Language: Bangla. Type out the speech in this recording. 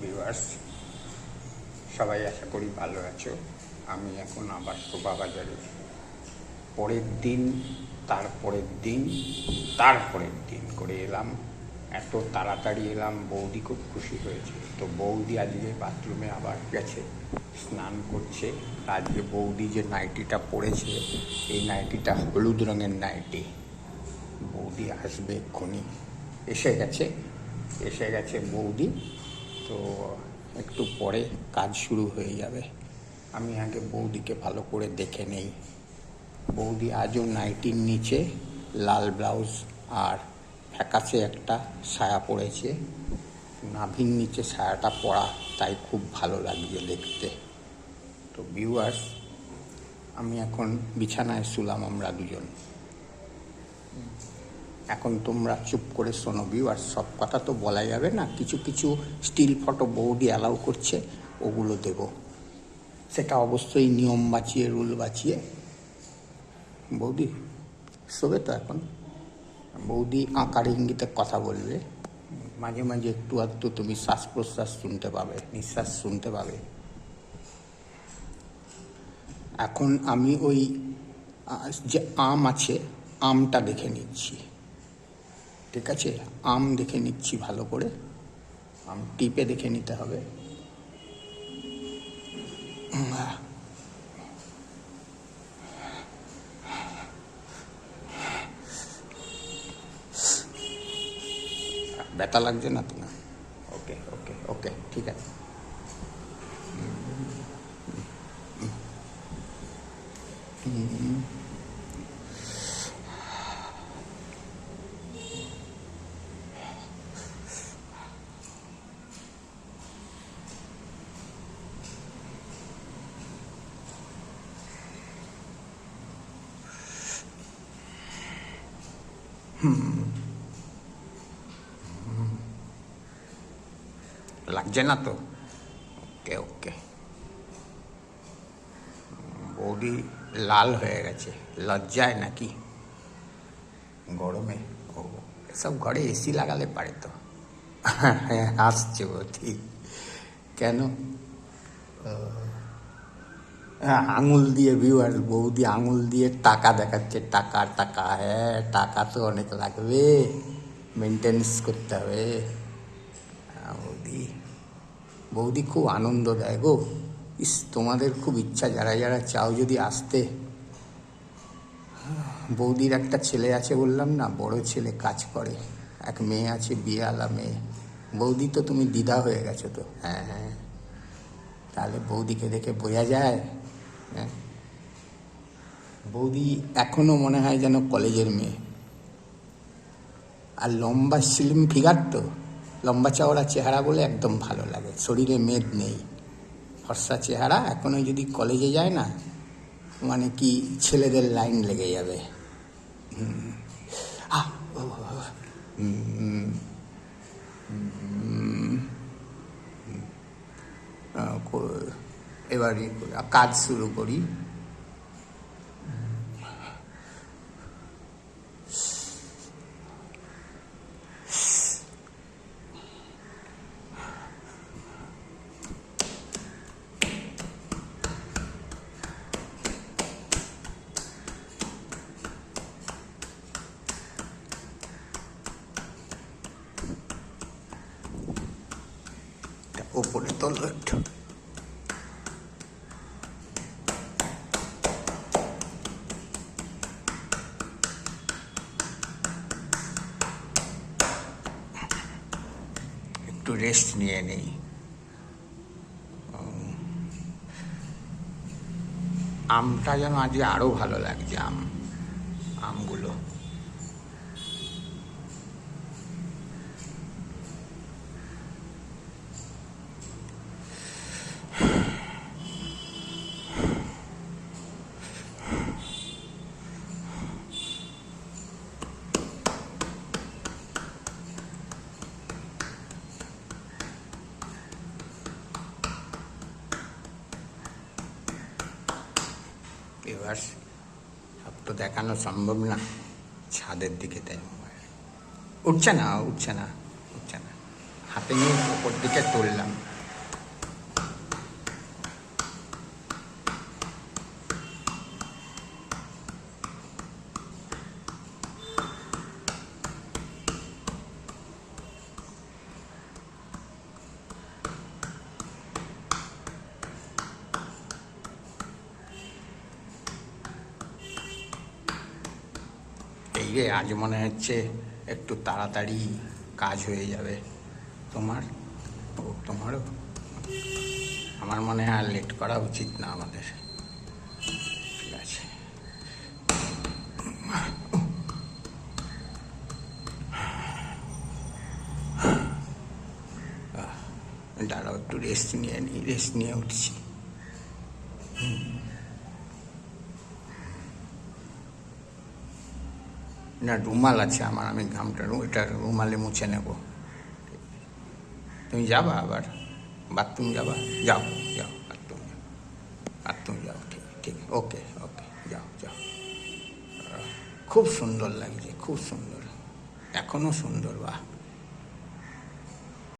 ভিউয়ার্স, সবাই আশা করি ভালো আছো। আমি এখন আবার শোভাবাজারে পরের দিন তারপরের দিন করে এলাম। এত তাড়াতাড়ি এলাম, বৌদি খুব খুশি হয়েছে। তো বৌদি আজকে বাথরুমে আবার গেছে, স্নান করছে। আজকে বৌদি যে নাইটিটা পরেছে, এই নাইটিটা হলুদ রঙের নাইটি। বৌদি আসবে এক্ষুনি, এসে গেছে বৌদি। তো একটু পরে কাজ শুরু হয়ে যাবে। আমি আগে বৌদিকে ভালো করে দেখে নেই। বৌদি আজও নাইটির নিচে লাল ব্লাউজ আর ফ্যাকাশে একটা সায়া পরেছে। নাভির নিচে সায়াটা পরা, তাই খুব ভালো লাগছে দেখতে। তো ভিউয়ার্স, আমি এখন বিছানায় শুলাম আমরা দুজন। এখন তোমরা চুপ করে শোনো ভিউয়ার্স, সব কথা তো বলা যাবে না। কিছু কিছু স্টিল ফটো বৌদি অ্যালাউ করছে, ওগুলো দেব। সেটা অবশ্যই নিয়ম বাঁচিয়ে, রুল বাঁচিয়ে। বৌদি শোবে তো এখন। বৌদি আকার ইঙ্গিতে কথা বলবে, মাঝে মাঝে একটু আধটু তুমি শ্বাস প্রশ্বাস শুনতে পাবে, নিঃশ্বাস শুনতে পাবে। এখন আমি ওই যে আম আছে, আমটা দেখে নিচ্ছি। ঠিক আছে, আম দেখে নিচ্ছি ভালো করে। আম টিপে দেখে নিতে হবে। ব্যথা লাগছে না তো? না, ওকে ওকে ওকে, ঠিক আছে। লাগছে না তো? ওকে ওকে। বৌদি লাল হয়ে গেছে, লজ্জায় নাকি গরমে? ও, এসব ঘরে এসি লাগালে পারে তো। হ্যাঁ, আসছে ও, ঠিক। কেন? হ্যাঁ, আঙুল দিয়ে ভিউয়ার্স, বৌদি আঙুল দিয়ে টাকা দেখাচ্ছে। টাকা টাকা, হ্যাঁ টাকা তো অনেক লাগবে, মেনটেন্স করতে হবে। বৌদি বৌদি খুব আনন্দ দেয় গো। ইস, তোমাদের খুব ইচ্ছা, যারা যারা চাও যদি আসতে। বৌদির একটা ছেলে আছে বললাম না, বড় ছেলে কাজ করে। এক মেয়ে আছে, বিয়েওয়ালা মেয়ে। বৌদি তো তুমি দিদা হয়ে গেছো তো। হ্যাঁ হ্যাঁ, তাহলে বৌদিকে দেখে বোঝা যায়। হ্যাঁ, বৌদি এখনো মনে হয় যেন কলেজের মেয়ে। আর লম্বা স্লিম ফিগার তো, লম্বা চওড়া চেহারা বলে একদম ভালো লাগে। শরীরে মেদ নেই, ফর্সা চেহারা। এখনো যদি কলেজে যায় না, মানে কি ছেলেদের লাইন লেগে যাবে। এবার কাজ শুরু করি। ওপরে তোলো একটু। একটু রেস্ট নিয়ে নেই। আমটা যেন আজকে আরো ভালো লাগছে, আমগুলো। এবার সব তো দেখানো সম্ভব না। ছাদের দিকে তাই উঠছে না, হাতে নিয়ে ওপর দিকে তুললাম। কিরে আজ মনে হচ্ছে একটু তাড়াতাড়ি কাজ হয়ে যাবে তোমার? ও তোমারও? আমার মনে হয় আর লেট করা উচিত না আমাদের। ঠিক আছে, দাঁড়াও একটু রেস্ট নিয়ে নিই, রেস্ট নিয়ে উঠছি। না রুমাল আছে আমার, আমি ঘামটা এটা রুমালে মুছে নেব। তুমি যাবা আবার বাথরুম যাবা? যাও যাও বাথরুম যাও, বাথরুম যাও। ঠিক ঠিক, ওকে ওকে, যাও যাও। খুব সুন্দর লাগছে, খুব সুন্দর, এখনো সুন্দর। বাহ।